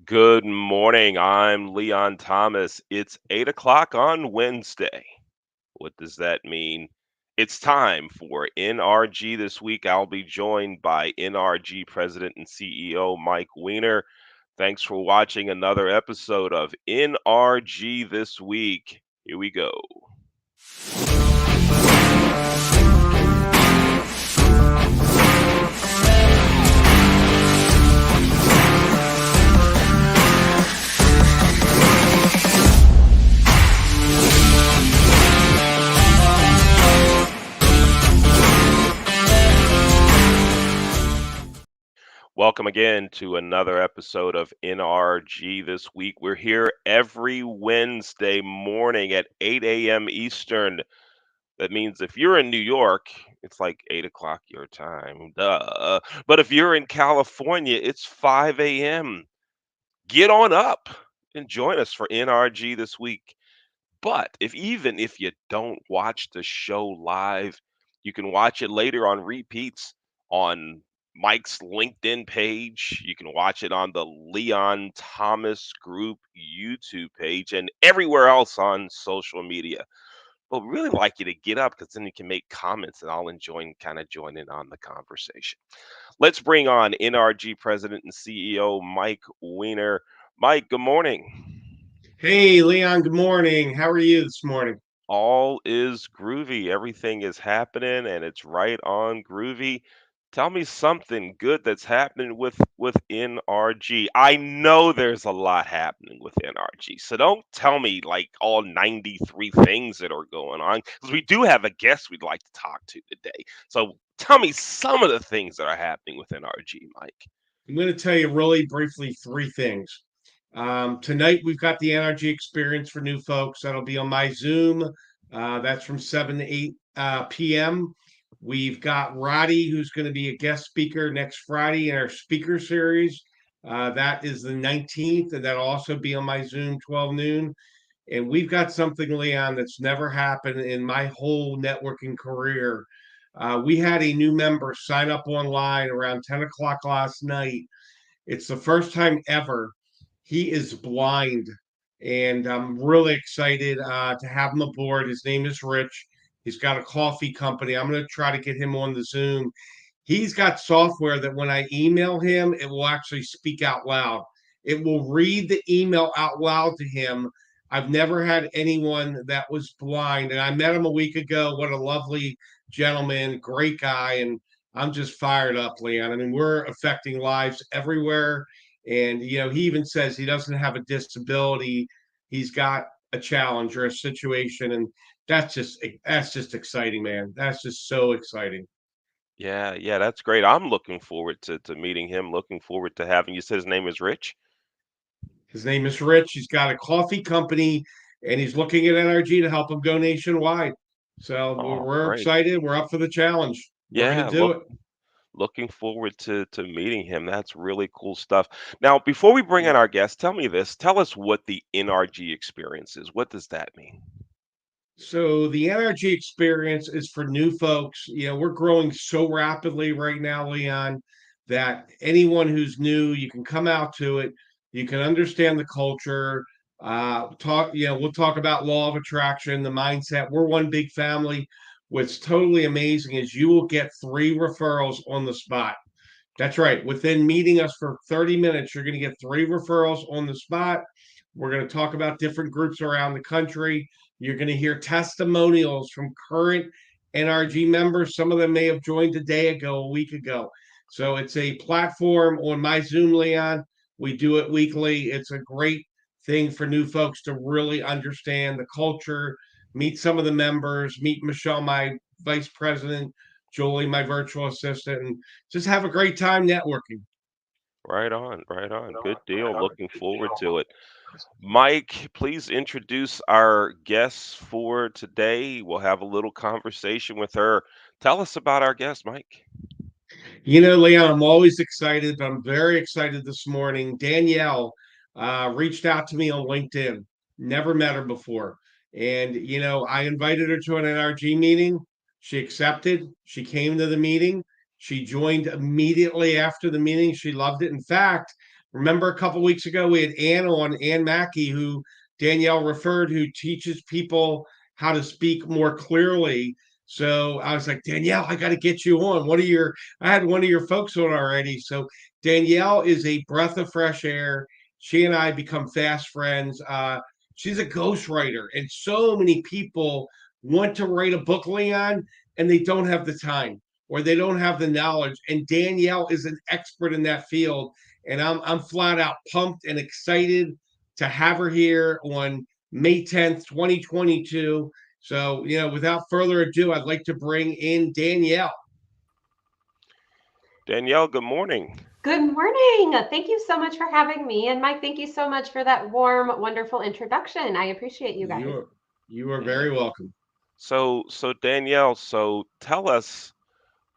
Good morning. I'm Leon Thomas. It's 8 o'clock on Wednesday. What does that mean? It's time for NRG This Week. I'll be joined by NRG President and CEO Mike Weiner. Thanks for watching another episode of NRG This Week. Here we go. Welcome again to another episode of NRG This Week. We're here every Wednesday morning at 8 a.m. Eastern. That means if you're in New York, it's like 8 o'clock your time. Duh. But if you're in California, it's 5 a.m. Get on up and join us for NRG This Week. But even if you don't watch the show live, you can watch it later on repeats on Mike's LinkedIn page. You can watch it on the Leon Thomas Group YouTube page and everywhere else on social media. But really like you to get up because then you can make comments and I'll enjoy kind of join in on the conversation. Let's bring on NRG President and CEO Mike Weiner. Mike, good morning. Hey, Leon, good morning. How are you this morning? All is groovy. Everything is happening and it's right on groovy. Tell me something good that's happening with NRG. I know there's a lot happening with NRG. So don't tell me like all 93 things that are going on because we do have a guest we'd like to talk to today. So tell me some of the things that are happening with NRG, Mike. I'm going to tell you really briefly three things. Tonight, we've got the NRG experience for new folks. That'll be on my Zoom. That's from 7 to 8 p.m. We've got Roddy, who's going to be a guest speaker next Friday in our speaker series. That is the 19th, and that'll also be on my Zoom, 12 noon. And we've got something, Leon, that's never happened in my whole networking career. We had a new member sign up online around 10 o'clock last night. It's the first time ever. He is blind, and I'm really excited to have him aboard. His name is Rich. He's got a coffee company. I'm going to try to get him on the Zoom. He's got software that when I email him, it will actually speak out loud. It will read the email out loud to him. I've never had anyone that was blind, and I met him a week ago. What a lovely gentleman, great guy, and I'm just fired up, Leon. I mean, we're affecting lives everywhere, and he even says he doesn't have a disability. He's got a challenge or a situation, and that's just exciting, man. That's just so exciting. Yeah, that's great. I'm looking forward to meeting him. Looking forward to having you said his name is Rich. His name is Rich. He's got a coffee company, and he's looking at NRG to help him go nationwide. So we're, Oh, we're great. excited. We're up for the challenge. We're going to Yeah, do it. looking forward to meeting him. That's really cool stuff. Now, before we bring in our guest, tell me this. Tell us what the NRG experience is. What does that mean? So the NRG experience is for new folks. We're growing so rapidly right now, Leon, that anyone who's new, you can come out to it. You can understand the culture. We'll talk about law of attraction, the mindset. We're one big family. What's totally amazing is you will get 3 referrals on the spot. That's right. Within meeting us for 30 minutes, you're going to get 3 referrals on the spot. We're going to talk about different groups around the country. You're going to hear testimonials from current NRG members. Some of them may have joined a day ago, a week ago. So it's a platform on my Zoom, Leon. We do it weekly. It's a great thing for new folks to really understand the culture, meet some of the members, meet Michelle, my vice president, Julie, my virtual assistant, and just have a great time networking. Right on, right on. Good deal. Looking forward to it. Mike, please introduce our guest for today. We'll have a little conversation with her. Tell us about our guest, Mike. Leon, I'm always excited, but I'm very excited this morning. Danielle reached out to me on LinkedIn. Never met her before. And, I invited her to an NRG meeting. She accepted. She came to the meeting. She joined immediately after the meeting. She loved it. In fact, Remember a couple weeks ago, we had Ann Mackey, who Danielle referred, who teaches people how to speak more clearly. So I was like, Danielle, I got to get you on. I had one of your folks on already. So Danielle is a breath of fresh air. She and I become fast friends. She's a ghostwriter, and so many people want to write a book, Leon, and they don't have the time or they don't have the knowledge. And Danielle is an expert in that field, and I'm flat out pumped and excited to have her here on May 10th, 2022. So, without further ado, I'd like to bring in Danielle. Danielle, good morning. Good morning. Thank you so much for having me. And Mike, thank you so much for that warm, wonderful introduction. I appreciate you guys. You are Yeah. very welcome. So Danielle, so tell us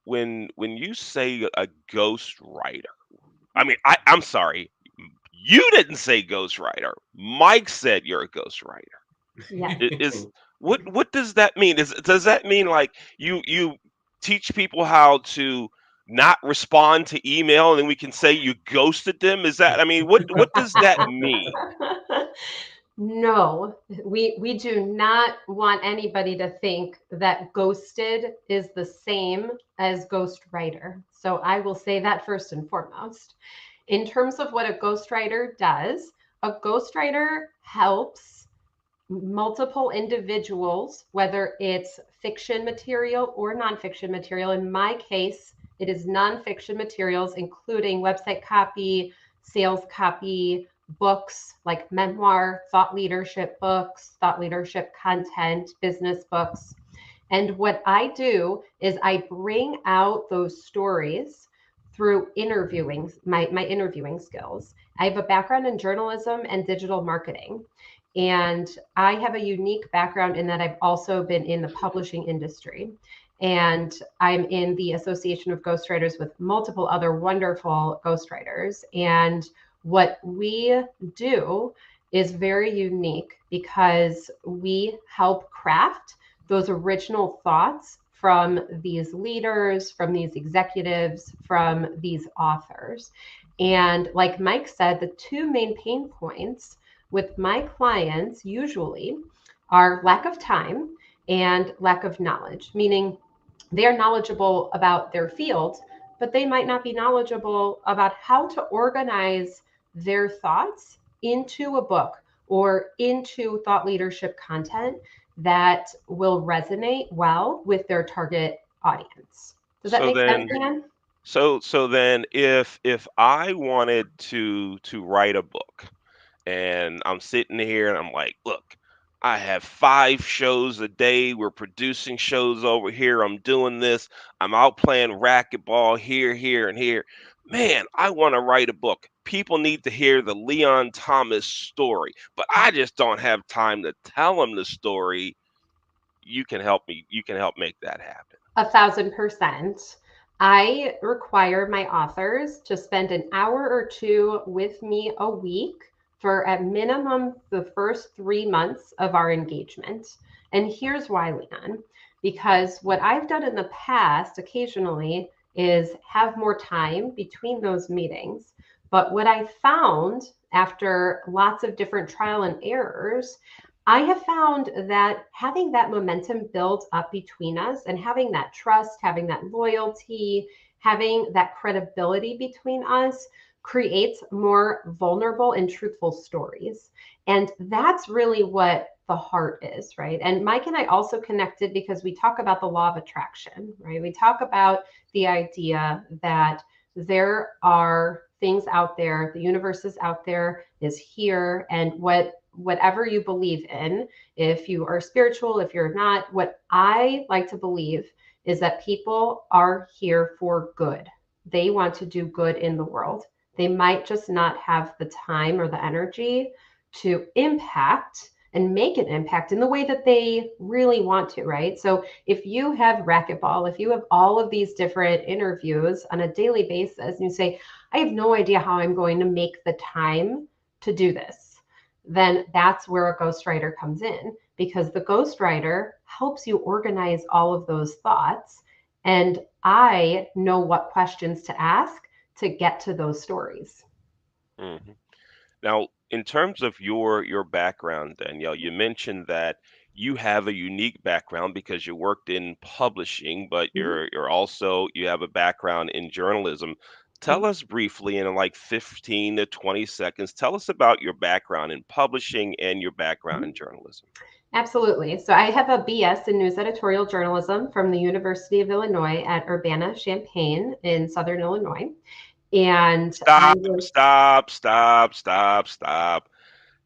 when you say a ghost writer. I mean, I'm sorry, you didn't say ghost writer. Mike said you're a ghost writer. Yes. Is what does that mean? Does that mean like you teach people how to not respond to email and then we can say you ghosted them? Is that, I mean, what does that mean? No, we do not want anybody to think that ghosted is the same as ghostwriter. So I will say that first and foremost. In terms of what a ghostwriter does, a ghostwriter helps multiple individuals, whether it's fiction material or nonfiction material. In my case, it is nonfiction materials, including website copy, sales copy, books like memoir, thought leadership books, thought leadership content, business books. And what I do is I bring out those stories through interviewing, my interviewing skills. I have a background in journalism and digital marketing. And I have a unique background in that I've also been in the publishing industry. And I'm in the Association of Ghostwriters with multiple other wonderful ghostwriters. And what we do is very unique because we help craft those original thoughts from these leaders, from these executives, from these authors. And like Mike said, the two main pain points with my clients usually are lack of time and lack of knowledge, meaning they're knowledgeable about their field, but they might not be knowledgeable about how to organize their thoughts into a book or into thought leadership content that will resonate well with their target audience. Does that So make sense, then Dan? so then if I wanted to write a book and I'm sitting here and I'm like, look, I have 5 shows a day. We're producing shows over here. I'm doing this. I'm out playing racquetball here, here, and here. Man, I want to write a book. People need to hear the Leon Thomas story, but I just don't have time to tell them the story. You can help me. You can help make that happen. 1,000%. I require my authors to spend an hour or two with me a week for at minimum the first 3 months of our engagement. And here's why, Leon. Because what I've done in the past occasionally is have more time between those meetings. But what I found after lots of different trial and errors, I have found that having that momentum build up between us and having that trust, having that loyalty, having that credibility between us creates more vulnerable and truthful stories. And that's really what the heart is, right? And Mike and I also connected because we talk about the law of attraction, right? We talk about the idea that there are things out there, the universe is out there, is here, and whatever you believe in, if you are spiritual, if you're not, what I like to believe is that people are here for good. They want to do good in the world. They might just not have the time or the energy to impact and make an impact in the way that they really want to, right? So if you have racquetball, if you have all of these different interviews on a daily basis, and you say, I have no idea how I'm going to make the time to do this, then that's where a ghostwriter comes in, because the ghostwriter helps you organize all of those thoughts. And I know what questions to ask to get to those stories. Mhm. Now, in terms of your background, Danielle, you mentioned that you have a unique background because you worked in publishing, but Mhm, you have a background in journalism. Tell mhm, us briefly in like 15 to 20 seconds, tell us about your background in publishing and your background mhm. in journalism. Absolutely. So I have a BS in news editorial journalism from the University of Illinois at Urbana-Champaign in Southern Illinois. And I Stop, was stop, stop, stop, stop.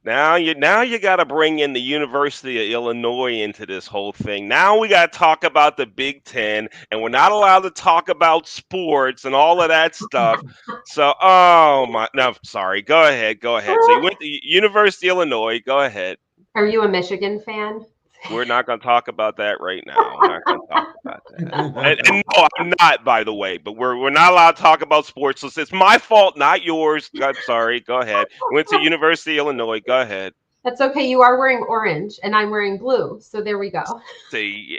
Now you got to bring in the University of Illinois into this whole thing. Now we got to talk about the Big Ten, and we're not allowed to talk about sports and all of that stuff. So, oh my, no, sorry. Go ahead, go ahead. So you went to University of Illinois. Go ahead. Are you a Michigan fan? We're not going to talk about that right now. We're not going to talk about that. And no, I'm not, by the way. But we're not allowed to talk about sports. So it's my fault, not yours. I'm sorry. Go ahead. Went to University of Illinois. Go ahead. That's okay. You are wearing orange and I'm wearing blue. So there we go. Say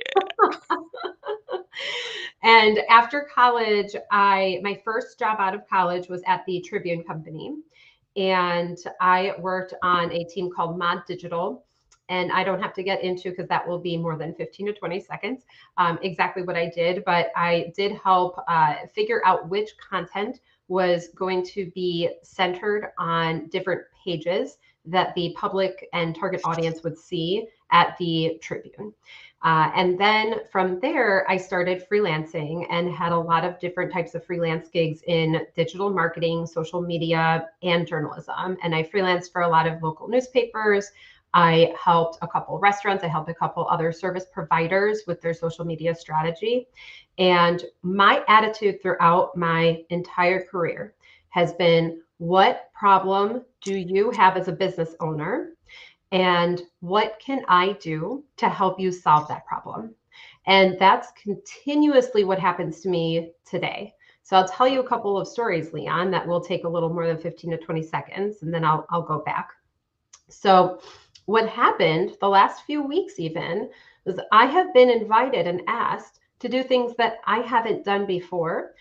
And after college, my first job out of college was at the Tribune Company. And I worked on a team called Mod Digital. And I don't have to get into because that will be more than 15 to 20 seconds exactly what I did. But I did help figure out which content was going to be centered on different pages that the public and target audience would see at the Tribune. And then from there, I started freelancing and had a lot of different types of freelance gigs in digital marketing, social media, and journalism. And I freelanced for a lot of local newspapers. I helped a couple restaurants. I helped a couple other service providers with their social media strategy. And my attitude throughout my entire career has been, what problem do you have as a business owner? And what can I do to help you solve that problem? And that's continuously what happens to me today. So I'll tell you a couple of stories, Leon, that will take a little more than 15 to 20 seconds, and then I'll go back. So what happened the last few weeks even was I have been invited and asked to do things that I haven't done before,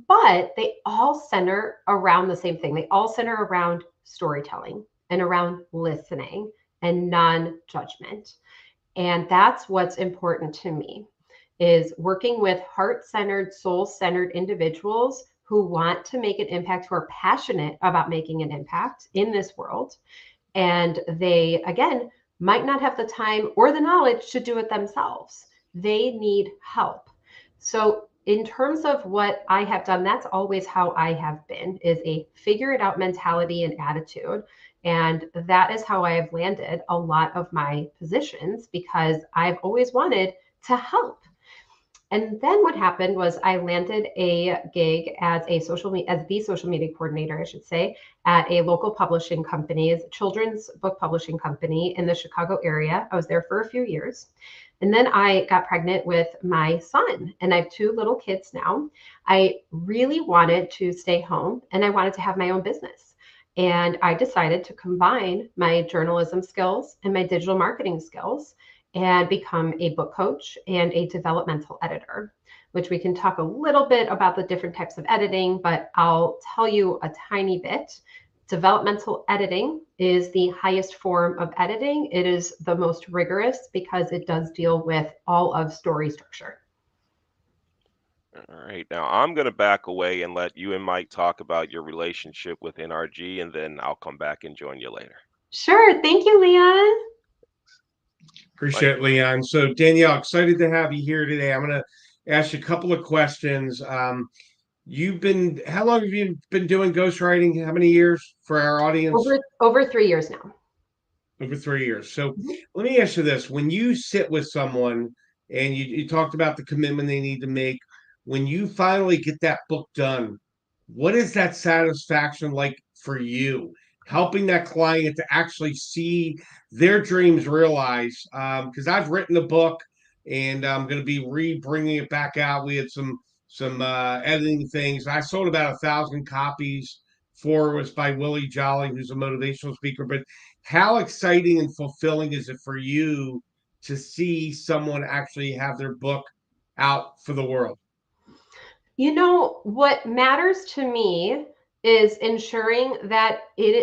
but they all center around the same thing. They all center around storytelling and around listening and non-judgment. And that's what's important to me is working with heart-centered, soul-centered individuals who want to make an impact, who are passionate about making an impact in this world. And they, again, might not have the time or the knowledge to do it themselves. They need help. So in terms of what I have done, that's always how I have been, is a figure it out mentality and attitude. And that is how I have landed a lot of my positions because I've always wanted to help. And then what happened was I landed a gig as as the social media coordinator, I should say, at a local publishing company, a children's book publishing company in the Chicago area. I was there for a few years. And then I got pregnant with my son, and I have two little kids now. I really wanted to stay home and I wanted to have my own business. And I decided to combine my journalism skills and my digital marketing skills and become a book coach and a developmental editor, which we can talk a little bit about the different types of editing, but I'll tell you a tiny bit. Developmental editing is the highest form of editing. It is the most rigorous because it does deal with all of story structure. all right. Now I'm going to back away and let you and Mike talk about your relationship with NRG, and then I'll come back and join you later. Sure. Thank you, Leon. Mike. Appreciate it, Leon. So Danielle, excited to have you here today. I'm going to ask you a couple of questions. How long have you been doing ghostwriting? How many years for our audience? Over 3 years now. Over 3 years. So Mhm. let me ask you this. When you sit with someone and you talked about the commitment they need to make, when you finally get that book done, what is that satisfaction like for you? Helping that client to actually see their dreams realized. Because I've written a book and I'm going to be bringing it back out. We had some editing things. I sold about 1,000 copies. Four was by Willie Jolly, who's a motivational speaker. But how exciting and fulfilling is it for you to see someone actually have their book out for the world? What matters to me is ensuring that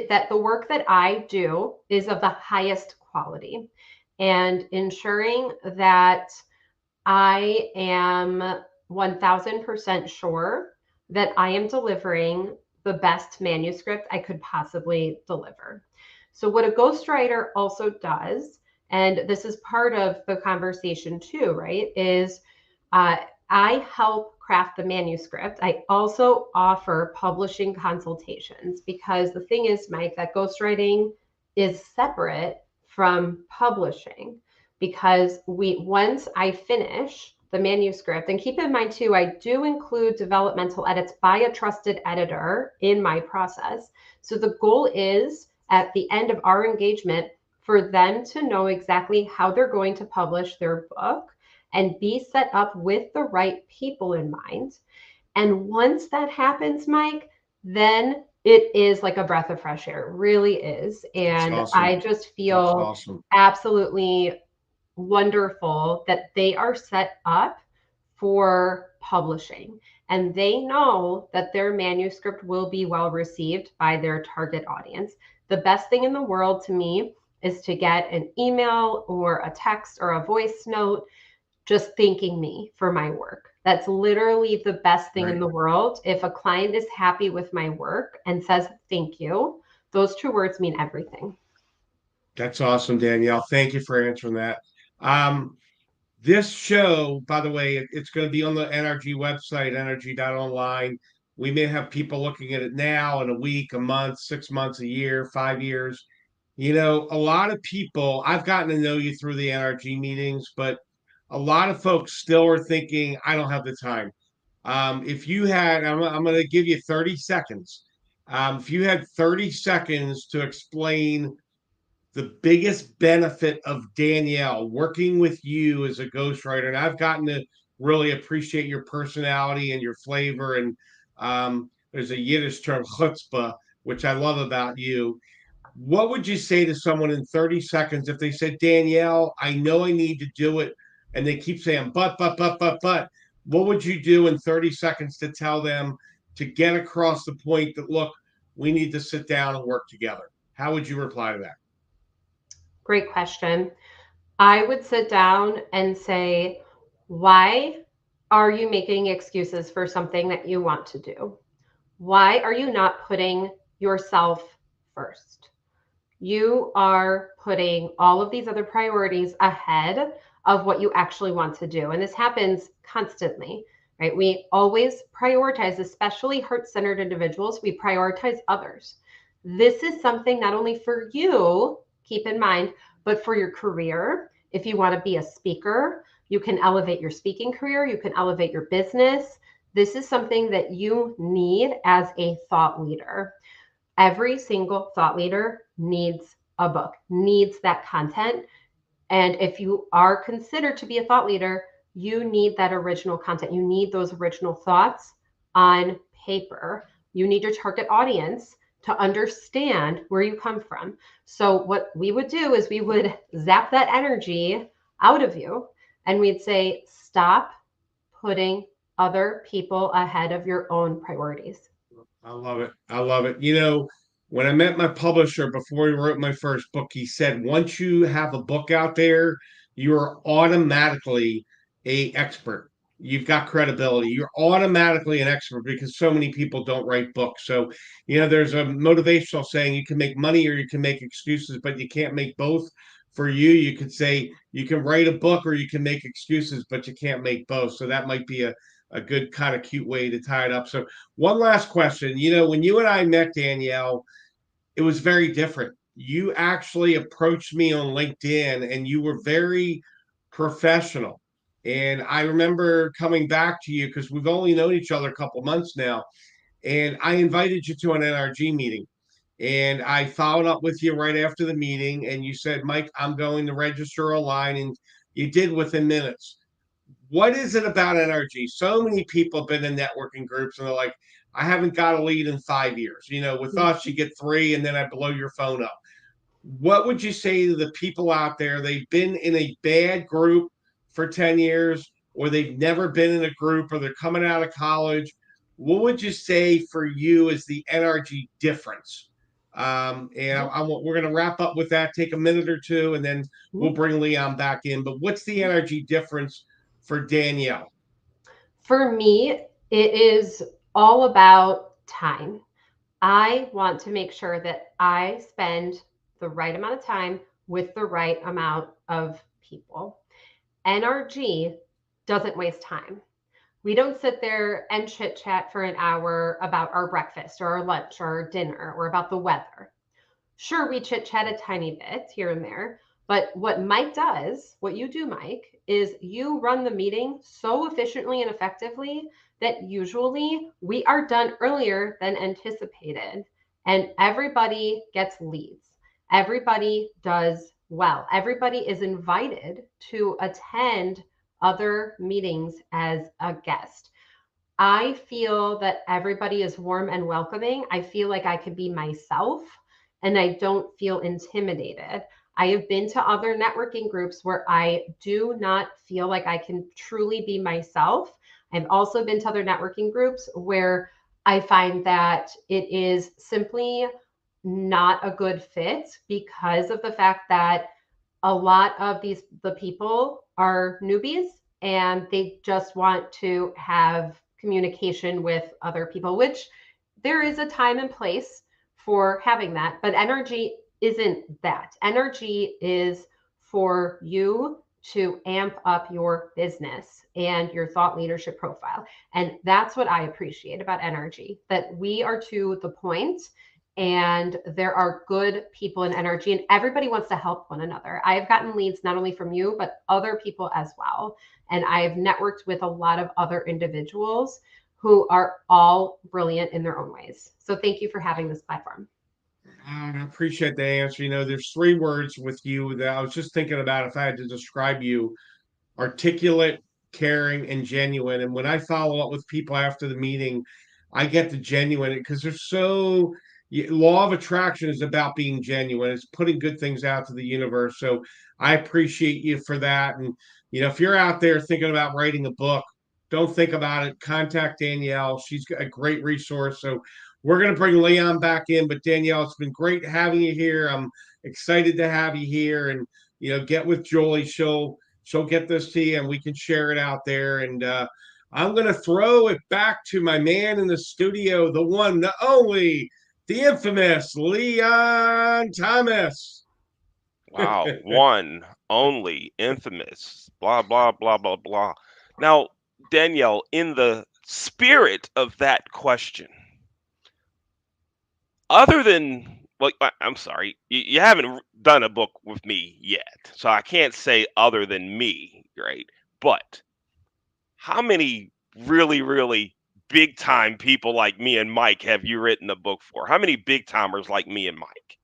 that the work that I do is of the highest quality, and ensuring that I am 1000% sure that I am delivering the best manuscript I could possibly deliver. So what a ghostwriter also does, and this is part of the conversation too, right, is I help craft the manuscript. I also offer publishing consultations, because the thing is, Mike, that ghostwriting is separate from publishing, because once I finish the manuscript, and keep in mind too, I do include developmental edits by a trusted editor in my process. So the goal is, at the end of our engagement, for them to know exactly how they're going to publish their book and be set up with the right people in mind. And once that happens, Mike, then it is like a breath of fresh air. It really is. And awesome. I just feel absolutely wonderful that they are set up for publishing, and they know that their manuscript will be well received by their target audience. The best thing in the world to me is to get an email or a text or a voice note just thanking me for my work. That's literally the best thing in the world. If a client is happy with my work and says thank you, those two words mean everything. That's awesome, Danielle. Thank you for answering that. This show, by the way, it's going to be on the NRG website, nrg.online. We may have people looking at it now, in a week, a month, 6 months, a year, 5 years. You know, a lot of people, I've gotten to know you through the NRG meetings, but a lot of folks still are thinking, I don't have the time. If you had, I'm going to give you 30 seconds. If you had 30 seconds to explain the biggest benefit of Danielle working with you as a ghostwriter, and I've gotten to really appreciate your personality and your flavor. And there's a Yiddish term, chutzpah, which I love about you. What would you say to someone in 30 seconds if they said, Danielle, I know I need to do it, and they keep saying, but? What would you do in 30 seconds to tell them to get across the point that, look, we need to sit down and work together? How would you reply to that? Great question. I would sit down and say, why are you making excuses for something that you want to do? Why are you not putting yourself first? You are putting all of these other priorities ahead of what you actually want to do. And this happens constantly, right? We always prioritize, especially heart-centered individuals, we prioritize others. This is something not only for you, keep in mind, but for your career. If you want to be a speaker, you can elevate your speaking career, you can elevate your business. This is something that you need as a thought leader. Every single thought leader needs a book, needs that content. And if you are considered to be a thought leader, you need that original content. You need those original thoughts on paper. You need your target audience to understand where you come from. So what we would do is we would zap that energy out of you, and we'd say, stop putting other people ahead of your own priorities. I love it. I love it. You know, when I met my publisher before he wrote my first book, he said, once you have a book out there, you are automatically a expert. You've got credibility. You're automatically an expert because so many people don't write books. So, you know, there's a motivational saying you can make money or you can make excuses, but you can't make both. For you, you could say you can write a book or you can make excuses, but you can't make both. So that might be a good kind of cute way to tie it up. So one last question. You know, when you and I met, Danielle, it was very different. You actually approached me on LinkedIn and you were very professional. And I remember coming back to you because we've only known each other a couple months now. And I invited you to an NRG meeting. And I followed up with you right after the meeting. And you said, Mike, I'm going to register online. And you did within minutes. What is it about NRG? So many people have been in networking groups and they're like, I haven't got a lead in 5 years. You know, with us, you get three and then I blow your phone up. What would you say to the people out there? They've been in a bad group for 10 years, or they've never been in a group, or they're coming out of college. what would you say for you is the NRG difference? We're going to wrap up with that, take a minute or two, and then we'll bring Leon back in. But what's the NRG difference for Danielle? For me, it is all about time. I want to make sure that I spend the right amount of time with the right amount of people. NRG doesn't waste time. We don't sit there and chit chat for an hour about our breakfast or our lunch or our dinner or about the weather. Sure, we chit chat a tiny bit here and there, but what Mike does, what you do, Mike, is you run the meeting so efficiently and effectively that usually we are done earlier than anticipated, and everybody gets leads. Everybody does well. Everybody is invited to attend other meetings as a guest. I feel that everybody is warm and welcoming. I feel like I could be myself and I don't feel intimidated. I have been to other networking groups where I do not feel like I can truly be myself. I've also been to other networking groups where I find that it is simply not a good fit because of the fact that a lot of the people are newbies and they just want to have communication with other people, which there is a time and place for having that. But NRG isn't that. NRG is for you to amp up your business and your thought leadership profile. And that's what I appreciate about NRG, that we are to the point and there are good people in NRG and everybody wants to help one another. I have gotten leads not only from you, but other people as well. And I have networked with a lot of other individuals who are all brilliant in their own ways. So thank you for having this platform. I appreciate the answer. There's three words with you that I was just thinking about if I had to describe you: articulate, caring, and genuine. And when I follow up with people after the meeting, I get the genuine because law of attraction is about being genuine. It's putting good things out to the universe. So I appreciate you for that. And if you're out there thinking about writing a book, don't think about it. Contact Danielle. She's a great resource. So we're going to bring Leon back in, but Danielle, it's been great having you here. I'm excited to have you here, and get with Jolie. She'll get this to you and we can share it out there. And I'm going to throw it back to my man in the studio, the one, the only, the infamous Leon Thomas. Wow, one, only, infamous, blah, blah, blah, blah, blah. Now, Danielle, in the spirit of that question, other than, well, I'm sorry, you haven't done a book with me yet, so I can't say other than me, right? But how many really, really big time people like me and Mike have you written a book for? How many big timers like me and Mike?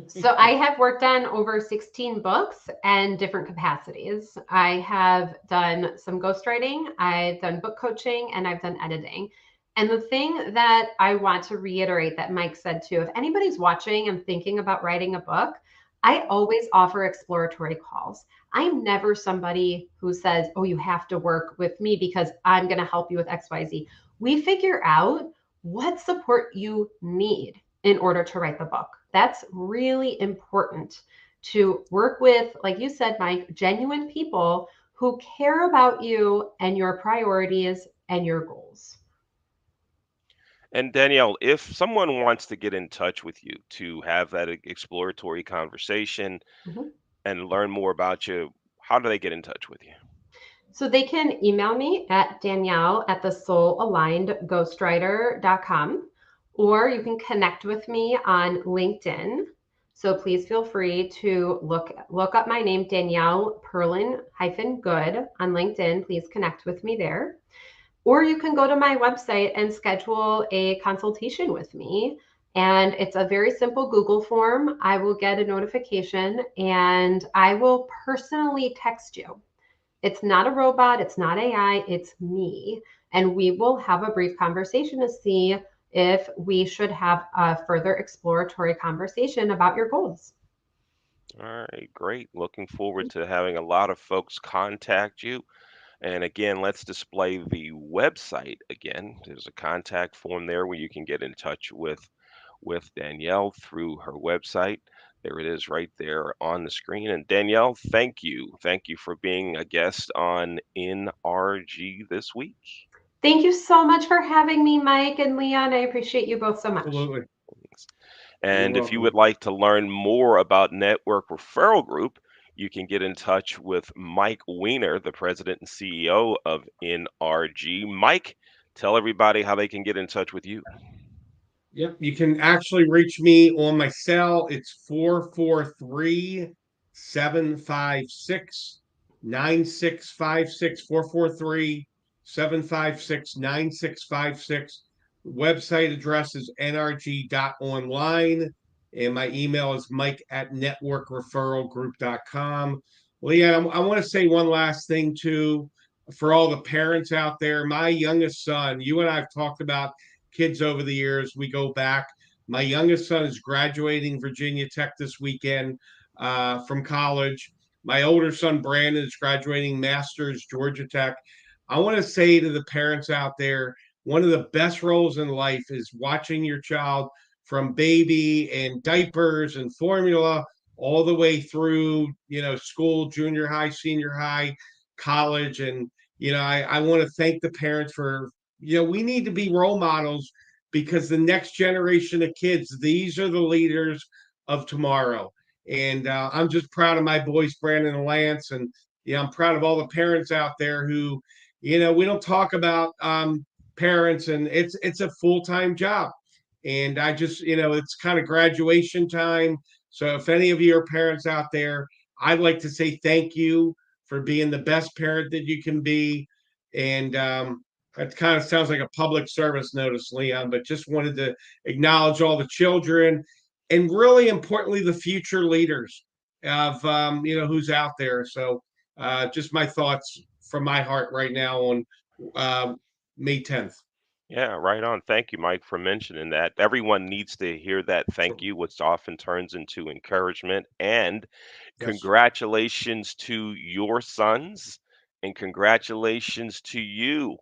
So I have worked on over 16 books and different capacities. I have done some ghostwriting, I've done book coaching, and I've done editing. And the thing that I want to reiterate that Mike said too, if anybody's watching and thinking about writing a book, I always offer exploratory calls. I'm never somebody who says, oh, you have to work with me because I'm going to help you with XYZ. We figure out what support you need in order to write the book. That's really important, to work with, like you said, Mike, genuine people who care about you and your priorities and your goals. And Danielle, if someone wants to get in touch with you to have that exploratory conversation Mhm. and learn more about you, how do they get in touch with you? So they can email me at Danielle@thesoulalignedghostwriter.com, or you can connect with me on LinkedIn. So please feel free to look up my name, Danielle Perlin-Good on LinkedIn. Please connect with me there. Or you can go to my website and schedule a consultation with me. And it's a very simple Google form. I will get a notification and I will personally text you. It's not a robot, it's not AI, it's me. And we will have a brief conversation to see if we should have a further exploratory conversation about your goals. All right, great. Looking forward to having a lot of folks contact you. And again, let's display the website again. There's a contact form there where you can get in touch with Danielle through her website. There it is right there on the screen. And Danielle, thank you. Thank you for being a guest on NRG this week. Thank you so much for having me, Mike and Leon. I appreciate you both so much. Absolutely. And You're if you welcome. would like to learn more about Network Referral Group, you can get in touch with Mike Weiner, the president and CEO of NRG. Mike, tell everybody how they can get in touch with you. Yep, you can actually reach me on my cell. It's 443-756-9656. 443-756-9656. Website address is nrg.online. And my email is mike@networkreferralgroup.com. Leanne, I want to say one last thing too for all the parents out there. My youngest son, you and I have talked about kids over the years. We go back. My youngest son is graduating Virginia Tech this weekend from college. My older son, Brandon, is graduating Masters Georgia Tech. I want to say to the parents out there, one of the best roles in life is watching your child from baby and diapers and formula all the way through, school, junior high, senior high, college. And, I want to thank the parents for, we need to be role models because the next generation of kids, these are the leaders of tomorrow. And I'm just proud of my boys, Brandon and Lance. And, I'm proud of all the parents out there who, we don't talk about parents, and it's a full-time job. And I just, it's kind of graduation time. So if any of you are parents out there, I'd like to say thank you for being the best parent that you can be. And that kind of sounds like a public service notice, Leon, but just wanted to acknowledge all the children and really importantly, the future leaders of, who's out there. So just my thoughts from my heart right now on uh, May 10th. Yeah, right on. Thank you, Mike, for mentioning that. Everyone needs to hear that thank Sure. you, which often turns into encouragement. And Yes. congratulations to your sons, and congratulations to you,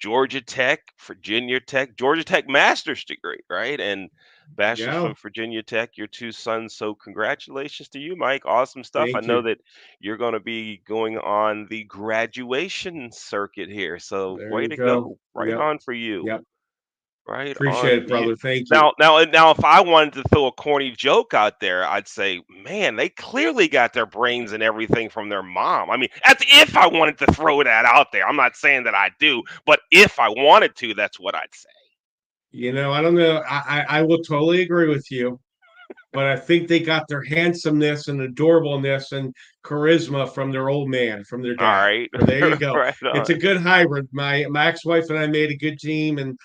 Georgia Tech, Virginia Tech, Georgia Tech master's degree, right? And bachelor's Yeah. from Virginia Tech, your two sons. So congratulations to you, Mike. Awesome stuff. I Thank know you. that you're going to be going on the graduation circuit here. So There way you to go. go. Right Yep. on for you. Yep. Right on Appreciate it, for you. brother. Thank you. Now, if I wanted to throw a corny joke out there, I'd say, man, they clearly got their brains and everything from their mom. I mean, that's if I wanted to throw that out there. I'm not saying that I do, but if I wanted to, that's what I'd say. I don't know. I will totally agree with you, but I think they got their handsomeness and adorableness and charisma from their old man, from their All dad. right, So there you go. right It's a on. good hybrid. My ex-wife and I made a good team, and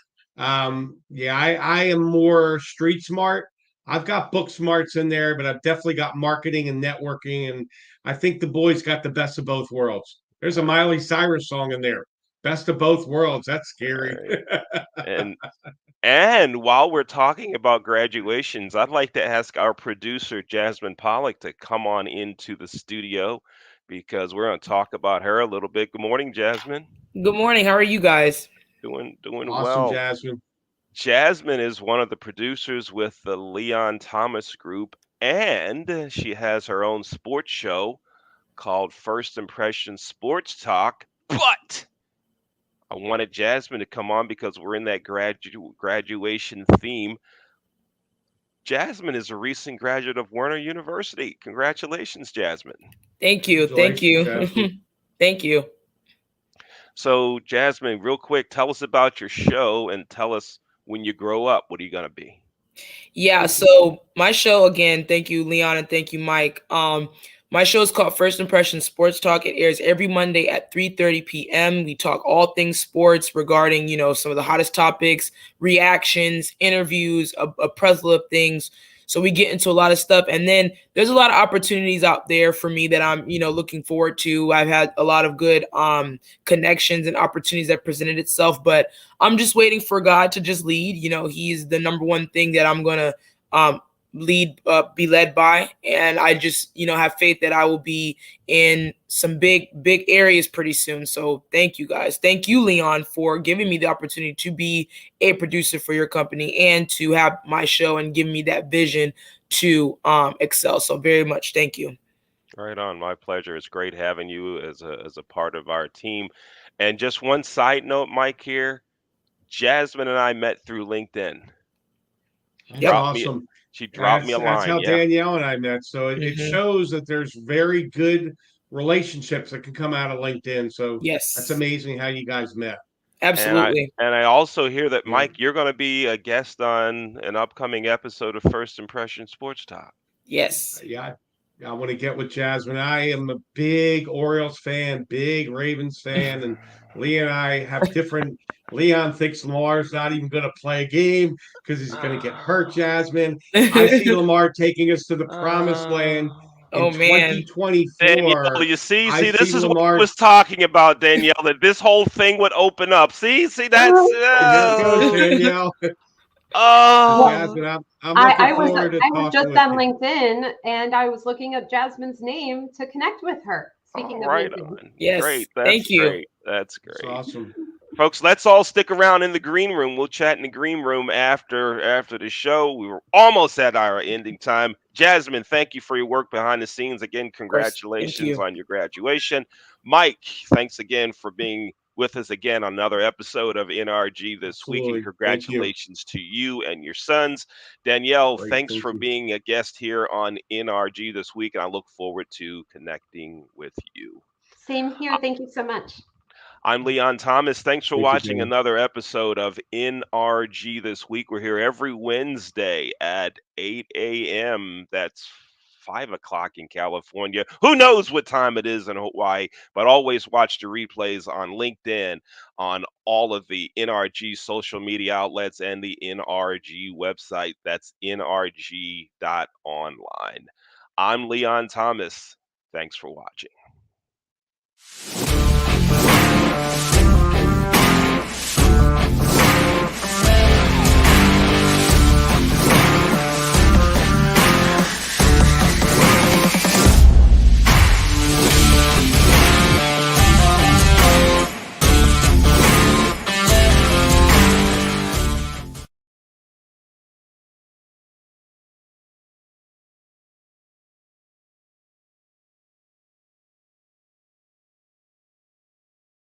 yeah, I am more street smart. I've got book smarts in there, but I've definitely got marketing and networking, and I think the boys got the best of both worlds. There's a Miley Cyrus song in there. Best of both worlds. That's All scary. right. And while we're talking about graduations, I'd like to ask our producer Jasmine Pollock to come on into the studio because we're going to talk about her a little bit. Good morning, Jasmine. Good morning. How are you guys? Doing Awesome, well. Jasmine. Jasmine is one of the producers with the Leon Thomas Group, and she has her own sports show called First Impression Sports Talk. But I wanted Jasmine to come on because we're in that graduation theme. Jasmine is a recent graduate of Werner University. Congratulations, Jasmine. Thank you. Thank Congratulations, you. Jasmine. Thank you. So, Jasmine, real quick, tell us about your show and tell us when you grow up, what are you going to be? Yeah, so my show again, thank you, Leon, and thank you, Mike. My show is called First Impression Sports Talk. It airs every Monday at 3:30 p.m. We talk all things sports regarding, some of the hottest topics, reactions, interviews, a puzzle of things. So we get into a lot of stuff. And then there's a lot of opportunities out there for me that I'm, looking forward to. I've had a lot of good connections and opportunities that presented itself, but I'm just waiting for God to just lead. He's the number one thing that I'm going to be led by, and I just have faith that I will be in some big areas pretty soon. So thank you guys. Thank you, Leon, for giving me the opportunity to be a producer for your company and to have my show and giving me that vision to excel. So very much thank you. Right on. My pleasure. It's great having you as a part of our team. And just one side note, Mike, here, Jasmine and I met through LinkedIn. That's Yep. awesome. She dropped me a That's line. how Yeah. Danielle and I met. So it Mhm. shows that there's very good relationships that can come out of LinkedIn. So that's Yes, amazing how you guys met. absolutely. And I also hear that, Yeah. Mike, you're going to be a guest on an upcoming episode of First Impression Sports Talk. Yes. Yeah, I want to get with Jasmine. I am a big Orioles fan, big Ravens fan, and Lee and I have different. Leon thinks Lamar's not even going to play a game because he's going to get hurt, Jasmine. I see Lamar taking us to the promised land Oh in man. Danielle, 2024. you see, I this see is what I Lamar. was talking about, Danielle, that this whole thing would open up. See, that's Here it goes, Danielle. Well, oh, Jasmine, I'm looking I forward to was talking just with on you. LinkedIn and I was looking up Jasmine's name to connect with her. all Speaking of right LinkedIn. on. Yes. Great. That's Thank you. great. That's It's great. awesome. Folks, let's all stick around in the green room. We'll chat in the green room after the show. We were almost at our ending time. Jasmine, thank you for your work behind the scenes. Again, Of course. Thank congratulations you. on your graduation. Mike, thanks again for being with us again on another episode of NRG This Week, and Absolutely. Thank you. congratulations to you and your sons. Danielle, Great. thanks Thank for you. being a guest here on NRG This Week, and I look forward to connecting with you. Same here. Thank you so much. I'm Leon Thomas. Thanks for Thank you, watching Dan. another episode of NRG This Week. We're here every Wednesday at 8 a.m. That's 5 o'clock in California. Who knows what time it is in Hawaii, but always watch the replays on LinkedIn, on all of the NRG social media outlets, and the NRG website. That's nrg.online. I'm Leon Thomas. Thanks for watching.